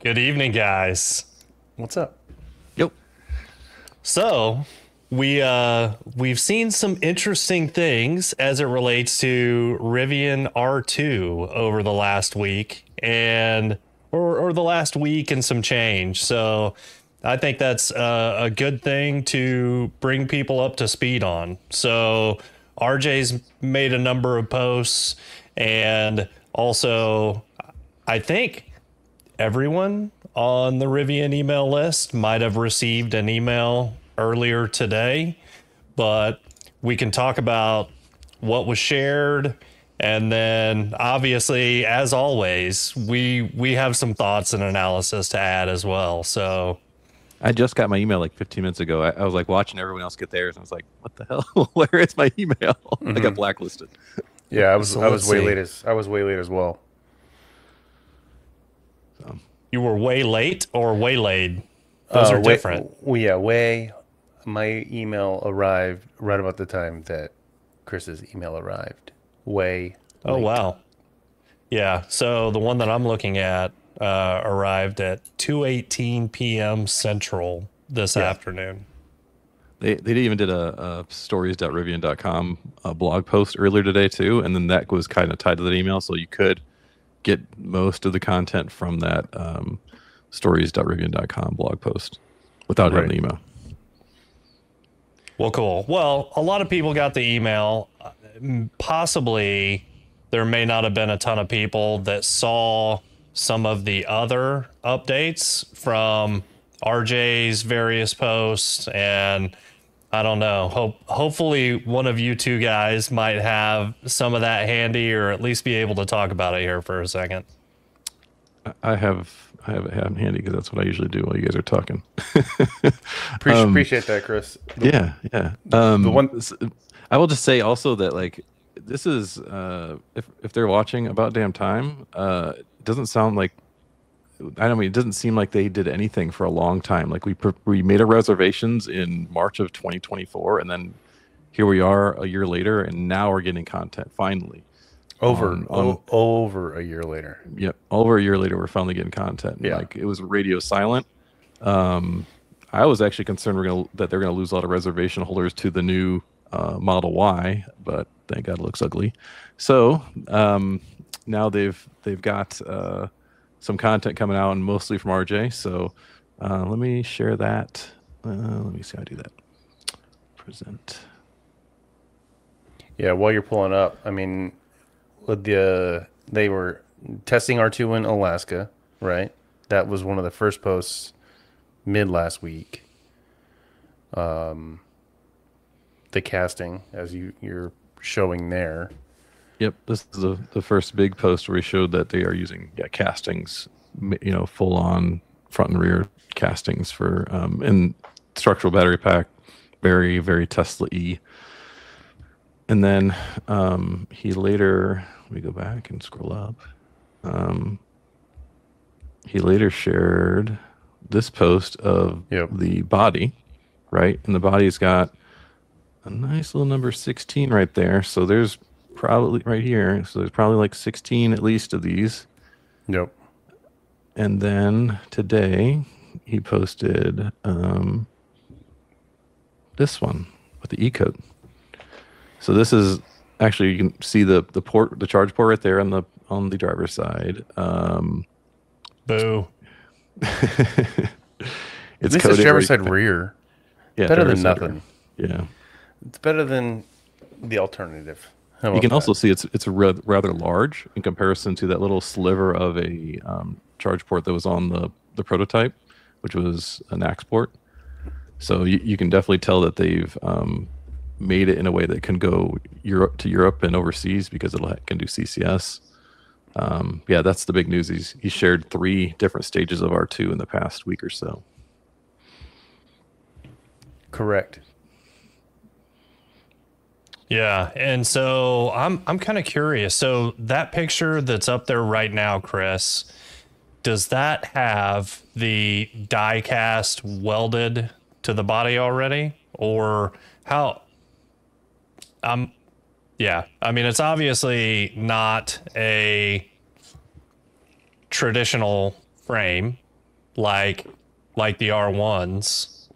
Good evening, guys. What's up? Yep. So, we've seen some interesting things as it relates to Rivian R2 over the last week or the last week and some change. So, I think that's a good thing to bring people up to speed on. So, RJ's made a number of posts, and also I think everyone on the Rivian email list might have received an email earlier today, but we can talk about what was shared. And then obviously, as always, we have some thoughts and analysis to add as well. So I just got my email like 15 minutes ago. I was like watching everyone else get theirs, and I was like, "What the hell? Where is my email?" I got blacklisted. Yeah, I was So I was let's way see. late as well. So, you were way late or waylaid. Those are different. Well, yeah, way. My email arrived right about the time that Chris's email arrived. Way. Oh, late. wow. Yeah. So the one that I'm looking at arrived at 2:18 p.m. Central this afternoon. they even did a stories.rivian.com blog post earlier today too, and then that was kind of tied to that email, so you could get most of the content from that stories.rivian.com blog post without having the email. Well, cool. Well, a lot of people got the email. Possibly there may not have been a ton of people that saw some of the other updates from RJ's various posts, and I don't know. Hopefully one of you two guys might have some of that handy, or at least be able to talk about it here for a second. I have it handy because that's what I usually do while you guys are talking. Appreciate that, Chris. Yeah. The one. I will just say also that like this is if they're watching About Damn Time, it doesn't sound like it doesn't seem like they did anything for a long time. Like we made our reservations in March of 2024, and then here we are a year later, and now we're getting content finally. Over a year later. Yep, over a year later, we're finally getting content. Yeah. Like it was radio silent. I was actually concerned that they're gonna lose a lot of reservation holders to the new Model Y, but thank God it looks ugly. So now they've got some content coming out, and mostly from RJ. So let me share that. Let me see how I do that. Present. Yeah, while you're pulling up, I mean, they were testing R2 in Alaska, right? That was one of the first posts mid last week. The casting, as you're showing there. Yep, this is the first big post where we showed that they are using castings, full on front and rear castings for and structural battery pack, very very Tesla-y. And then he later, let me go back and scroll up. He later shared this post of the body, right? And the body's got a nice little number 16 right there. So there's probably right here. So there's probably like 16 at least of these. Yep. And then today he posted this one with the E-code. So this is actually, you can see the charge port right there on the driver's side. Boo. At least the driver's side rear. Yeah, better than nothing. Rear. Yeah. It's better than the alternative. You can also see it's rather large in comparison to that little sliver of a charge port that was on the prototype, which was an AX port. So you can definitely tell that they've made it in a way that can go Europe and overseas because it can do CCS. Yeah, that's the big news. He shared 3 different stages of R2 in the past week or so. Correct. Yeah, and so I'm kind of curious. So that picture that's up there right now, Chris, does that have the die cast welded to the body already, or how? Yeah, I mean, it's obviously not a traditional frame, like the R1s.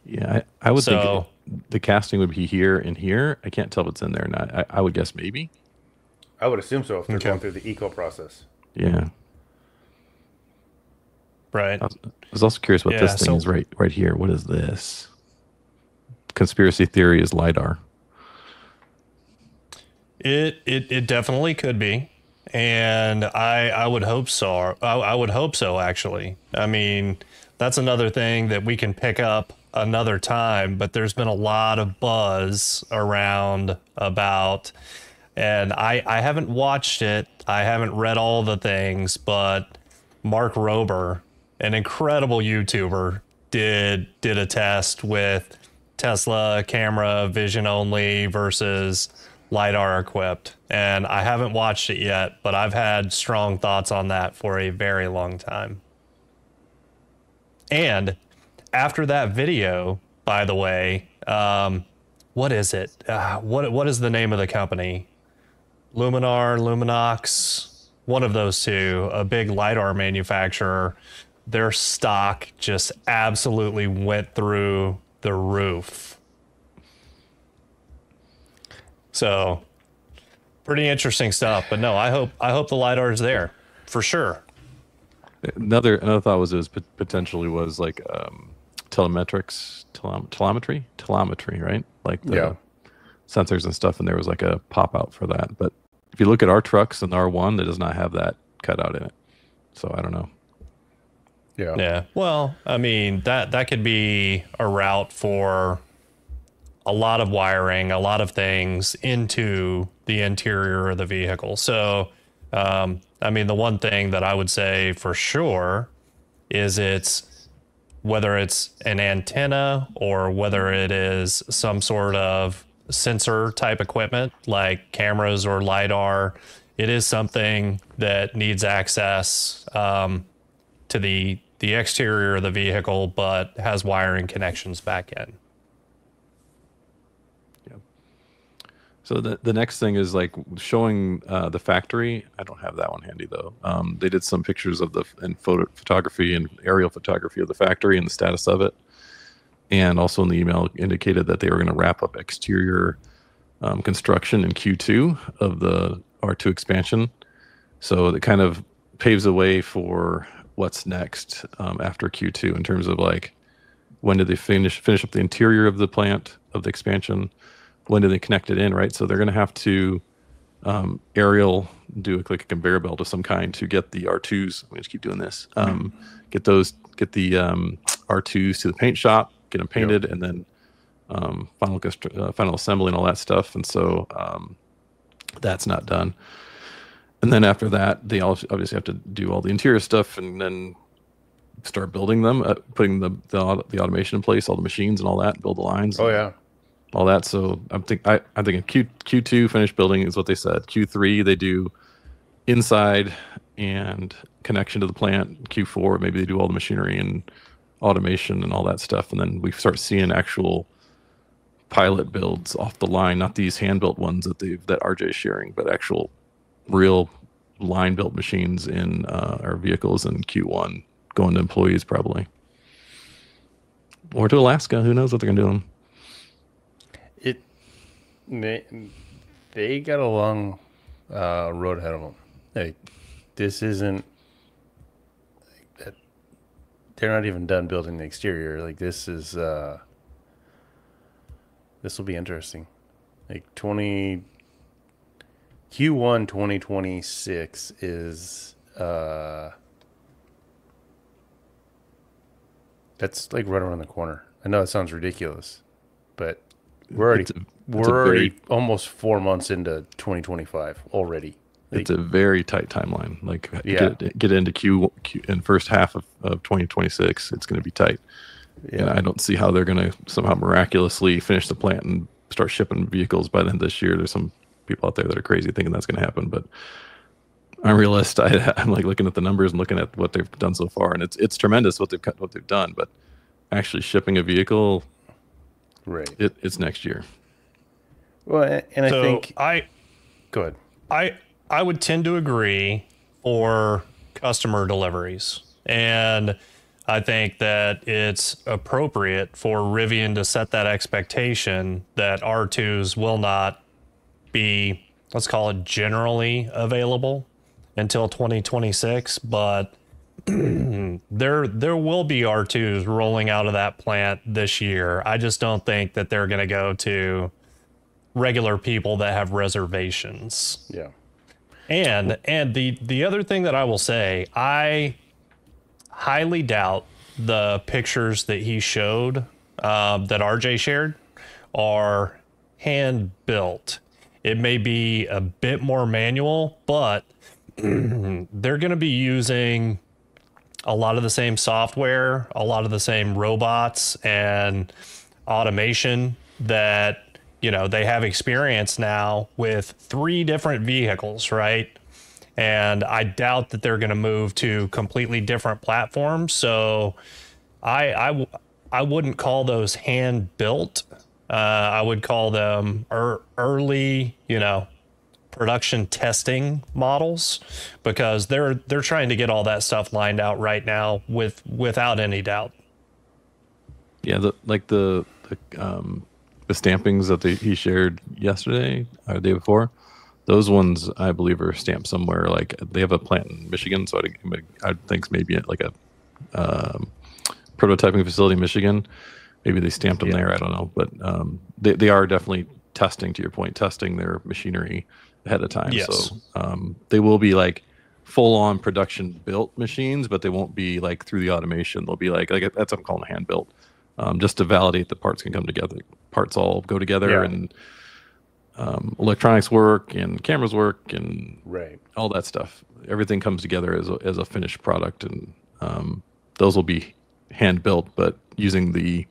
Yeah, I would So think the casting would be here and here. I can't tell if it's in there or not. I would guess maybe. I would assume so if they're okay, going through the eco process. Yeah. right, I was also curious what yeah. this thing is right here. What is this? Conspiracy theory is LiDAR. It definitely could be, and I would hope so. I would hope so. Actually, I mean, that's another thing that we can pick up another time. But there's been a lot of buzz around about, and I haven't watched it. I haven't read all the things, but Mark Rober, an incredible YouTuber, did a test with Tesla camera vision only versus LiDAR equipped. And I haven't watched it yet, but I've had strong thoughts on that for a very long time. And after that video, by the way, what is it? What is the name of the company? Luminar, Luminox, one of those two, a big LiDAR manufacturer. Their stock just absolutely went through the roof. So pretty interesting stuff. But no, I hope the LiDAR is there for sure. Another thought was it was potentially was like telemetry, right? Like the sensors and stuff, and there was like a pop out for that. But if you look at our trucks and the R1, that does not have that cut out in it. So I don't know. Yeah. Yeah. Well, I mean, that could be a route for a lot of wiring, a lot of things into the interior of the vehicle. So, I mean, the one thing that I would say for sure is whether it's an antenna or whether it is some sort of sensor type equipment like cameras or LiDAR, it is something that needs access to the exterior of the vehicle, but has wiring connections back in. So the next thing is like showing the factory. I don't have that one handy though. They did some pictures of photography and aerial photography of the factory and the status of it. And also in the email indicated that they were going to wrap up exterior construction in Q2 of the R2 expansion. So it kind of paves the way for what's next after Q2 in terms of like when did they finish up the interior of the plant of the expansion. When do they connect it in, right? So they're going to have to aerial do a conveyor belt of some kind to get the R2s. Let me just keep doing this. Get the R2s to the paint shop, get them painted, and then final assembly and all that stuff. And so that's not done. And then after that, they obviously have to do all the interior stuff and then start building them, putting the automation in place, all the machines and all that, build the lines. Oh yeah. All that. So I'm thinking Q2 finished building is what they said. Q3 they do inside and connection to the plant. Q4 maybe they do all the machinery and automation and all that stuff, and then we start seeing actual pilot builds off the line, not these hand built ones that RJ is sharing, but actual real line built machines in our vehicles in Q1 going to employees probably, or to Alaska. Who knows what they're gonna do? They got a long road ahead of them. Like this isn't. They're not even done building the exterior. Like this is. This will be interesting. Like Q1 2026 is. That's like right around the corner. I know it sounds ridiculous, but we're already almost 4 months into 2025 already. Like, it's a very tight timeline. Like get into Q in first half of 2026. It's going to be tight. Yeah. And I don't see how they're going to somehow miraculously finish the plant and start shipping vehicles by the end of this year. There's some people out there that are crazy thinking that's going to happen, but I'm a realist. I'm like looking at the numbers and looking at what they've done so far, and it's tremendous what they've done. But actually shipping a vehicle, right? It's next year. Well, and so I think go ahead. I would tend to agree for customer deliveries. And I think that it's appropriate for Rivian to set that expectation that R2s will not be, let's call it, generally available until 2026, but there will be R2s rolling out of that plant this year. I just don't think that they're going to go to regular people that have reservations. Yeah. And the other thing that I will say, I highly doubt the pictures that he showed, that RJ shared, are hand built. It may be a bit more manual, but they're going to be using a lot of the same software, a lot of the same robots and automation that, you know, they have experience now with 3 different vehicles, right? And I doubt that they're going to move to completely different platforms. So I wouldn't call those hand built. I would call them early, you know, production testing models, because they're trying to get all that stuff lined out right now without any doubt. Yeah, the stampings that he shared yesterday or the day before, those ones I believe are stamped somewhere. Like they have a plant in Michigan, so I think maybe like a prototyping facility in Michigan. Maybe they stamped them there. I don't know, but they are definitely testing. To your point, testing their machinery ahead of time. Yes. So they will be like full on production built machines, but they won't be like through the automation. They'll be like that's what I'm calling hand built, just to validate the parts can come together. Parts all go together, and electronics work and cameras work and all that stuff. Everything comes together as a finished product, and those will be hand built, but using the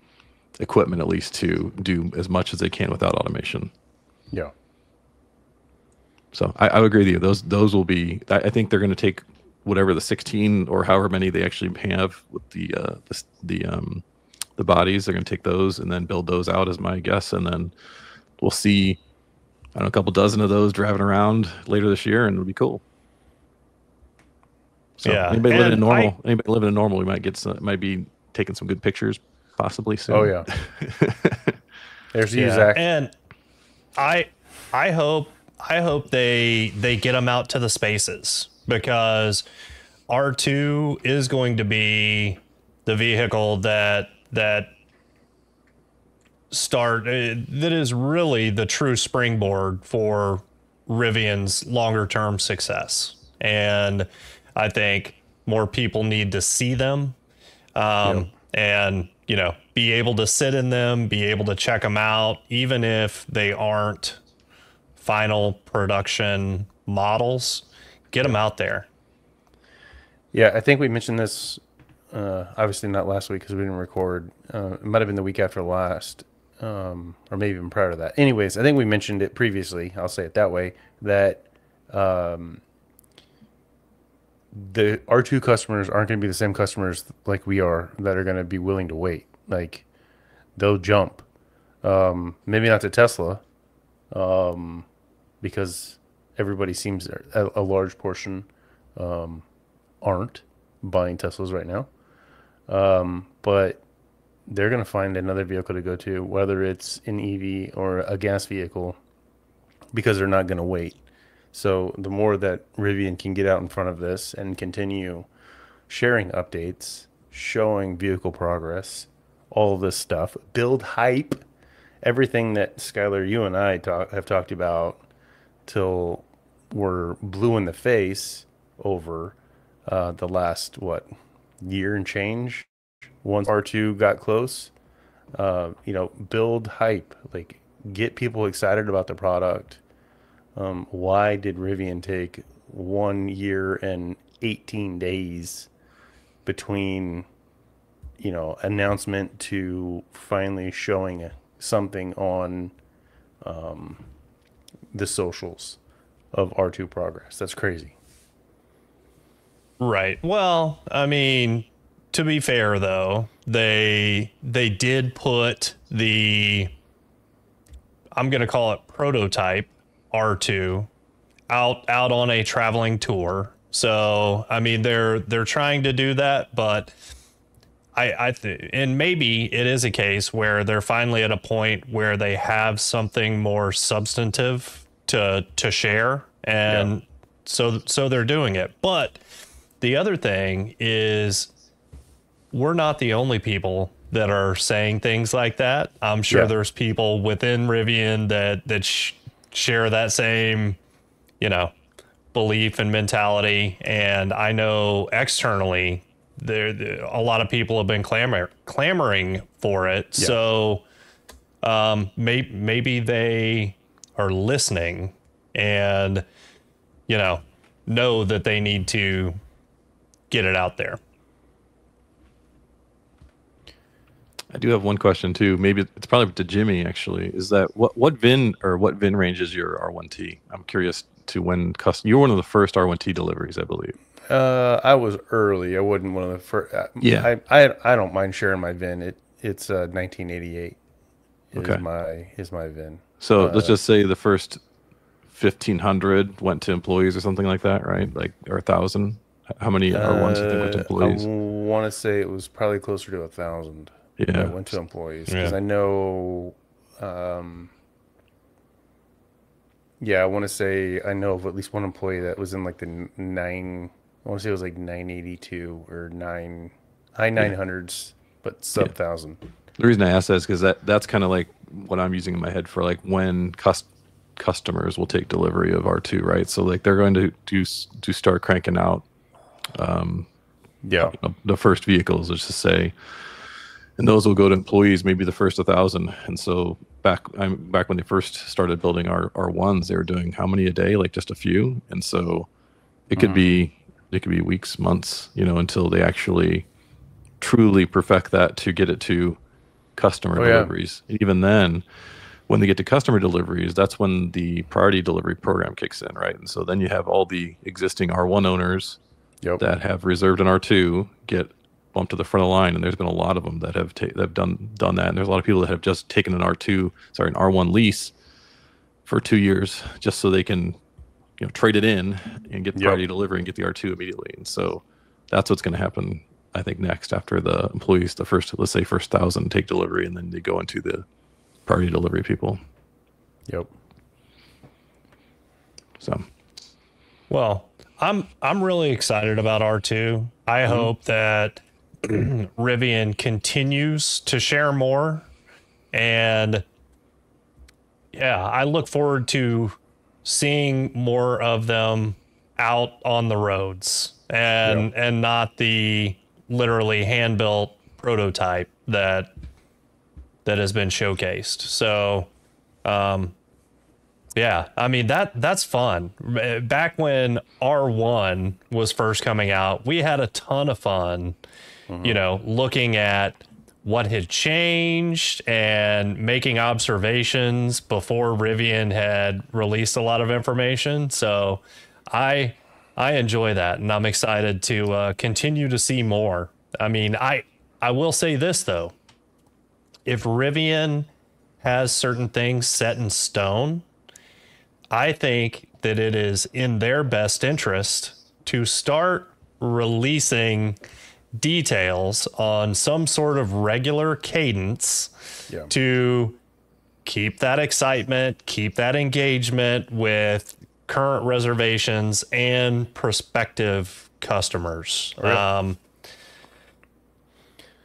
equipment at least to do as much as they can without automation. Yeah. So I would agree with you. Those will be. I think they're going to take whatever the 16 or however many they actually have with the bodies. They're going to take those and then build those out, is my guess, and then we'll see. I don't know, a couple dozen of those driving around later this year, and it'll be cool. So yeah. Anybody living in normal, we might be taking some good pictures possibly soon. Oh yeah. There's you, Zach. And I hope they get them out to the spaces, because R2 is going to be the vehicle that is really the true springboard for Rivian's longer term success. And I think more people need to see them, and, you know, be able to sit in them, be able to check them out, even if they aren't final production models. Get them out there. Yeah, I think we mentioned this, obviously not last week because we didn't record. It might have been the week after last, or maybe even prior to that. Anyways, I think we mentioned it previously, I'll say it that way, that the R2 customers aren't going to be the same customers like we are that are going to be willing to wait. Like, they'll jump. Maybe not to Tesla, because everybody seems, a large portion aren't buying Teslas right now. But they're going to find another vehicle to go to, whether it's an EV or a gas vehicle, because they're not going to wait. So the more that Rivian can get out in front of this and continue sharing updates, showing vehicle progress, all of this stuff, build hype, everything that Skylar, you and I have talked about till we're blue in the face over the last, year and change. Once R2 got close, build hype, like get people excited about the product. Why did Rivian take 1 year and 18 days between, announcement to finally showing something on the socials of R2 progress? That's crazy. Right. Well, I mean, to be fair though, they did put I'm going to call it prototype R2 out on a traveling tour, So I mean, they're trying to do that, but and maybe it is a case where they're finally at a point where they have something more substantive to share, Yeah. and so they're doing it. But the other thing is, we're not the only people that are saying things like that. I'm sure Yeah. there's people within Rivian that share that same, you know, belief and mentality. And I know externally there a lot of people have been clamoring for it. Yeah. So maybe they are listening and, you know that they need to get it out there. I do have one question too. Maybe it's probably to Jimmy actually. Is that what VIN or what VIN range is your R1T? I'm curious to when you were one of the first R1T deliveries, I believe. I was early. I wasn't one of the first. Yeah. I don't mind sharing my VIN. It's 1988 Okay. is my VIN. So let's just say the first 1,500 went to employees or something like that, right? Like, or 1,000. How many R1s do you think went to employees? I want to say it was probably closer to 1,000. Yeah. That went to employees because Yeah. I know. Yeah, I want to say I know of at least one employee that was in like the nine. I want to say it was like 982 or high 900s, but sub 1,000. The reason I ask that is because that's kind of like what I'm using in my head for like when customers will take delivery of R2, right? So like they're going to start cranking out Yeah. the first vehicles, let's just say, and those will go to employees, maybe the first 1,000. And so back when they first started building our ones, they were doing how many a day? Like just a few. And so it could be weeks, months, until they actually truly perfect that to get it to customer deliveries. And even then, when they get to customer deliveries, that's when the priority delivery program kicks in, right? And so then you have all the existing R1 owners that have reserved an R2 get bumped to the front of the line, and there's been a lot of them that have done that. And there's a lot of people that have just taken an R1 lease for 2 years just so they can trade it in and get the priority delivery and get the R2 immediately. And so that's what's going to happen, I think, next after the employees, the first 1,000 take delivery, and then they go into the priority delivery people. Yep. So, Well, I'm really excited about R2. I hope that Rivian continues to share more, and yeah, I look forward to seeing more of them out on the roads and not the literally hand built prototype that has been showcased. So yeah, I mean that's fun. Back when R1 was first coming out, we had a ton of fun, looking at what had changed and making observations before Rivian had released a lot of information. So I enjoy that, and I'm excited to continue to see more. I mean, I will say this though. If Rivian has certain things set in stone, I think that it is in their best interest to start releasing details on some sort of regular cadence to keep that excitement, keep that engagement with current reservations and prospective customers.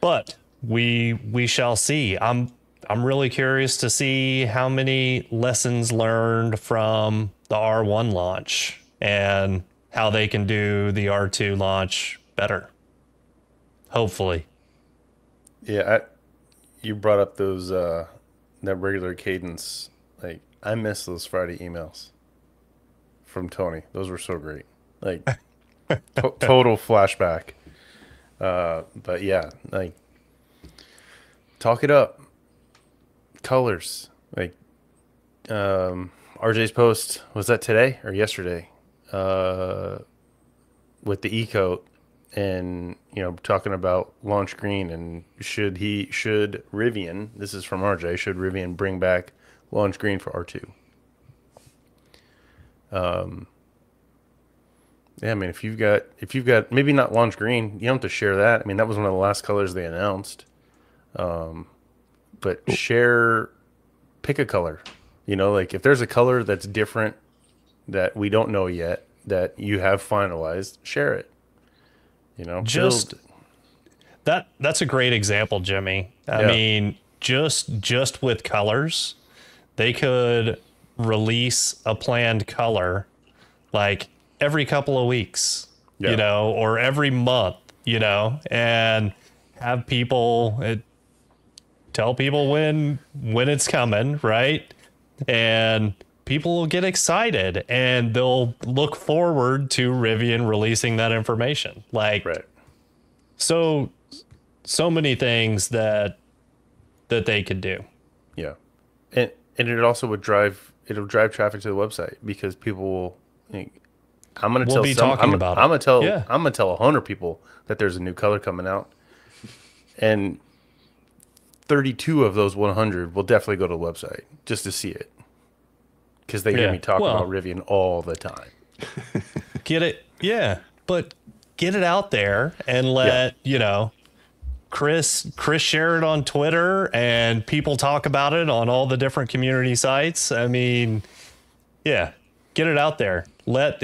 But we shall see. I'm really curious to see how many lessons learned from the R1 launch and how they can do the R2 launch better. Hopefully. Yeah, you brought up those that regular cadence. Like, I miss those Friday emails from Tony. Those were so great. Like total flashback. But yeah, like, talk it up. Colors, like RJ's post, was that today or yesterday, with the E-coat, and talking about launch green, and should Rivian, this is from RJ, should Rivian bring back launch green for R2? Yeah, I mean, if you've got maybe not launch green, you don't have to share that. I mean, that was one of the last colors they announced. But pick a color. You know, like if there's a color that's different that we don't know yet that you have finalized, share it. You know, Just that's a great example, Jimmy. I Yeah. mean, just with colors, they could release a planned color like every couple of weeks, Yeah. you know, or every month, you know, and have people tell people when it's coming, right? And people will get excited and they'll look forward to Rivian releasing that information. Like Right. so many things that they could do. Yeah. And it also it'll drive traffic to the website because people will I'm gonna We'll tell be some talking I'm, about I'm it. gonna tell Yeah. I'm gonna tell 100 people that there's a new color coming out. And 32 of those 100 will definitely go to the website just to see it. Because they hear Yeah. me talk Well, about Rivian all the time. get it. Yeah. But get it out there and let, you know, Chris share it on Twitter and people talk about it on all the different community sites. I mean, yeah, get it out there. Let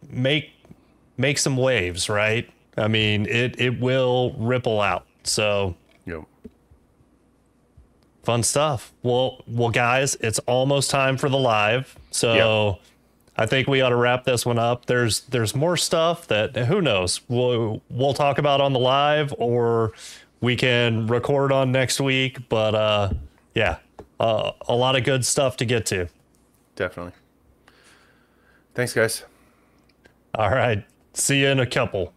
make some waves, right? I mean, it will ripple out. So Yep. fun stuff. Well, guys, it's almost time for the live. So I think we ought to wrap this one up. There's more stuff that who knows we'll talk about on the live, or we can record on next week. But yeah, a lot of good stuff to get to. Definitely. Thanks, guys. All right, see you in a couple.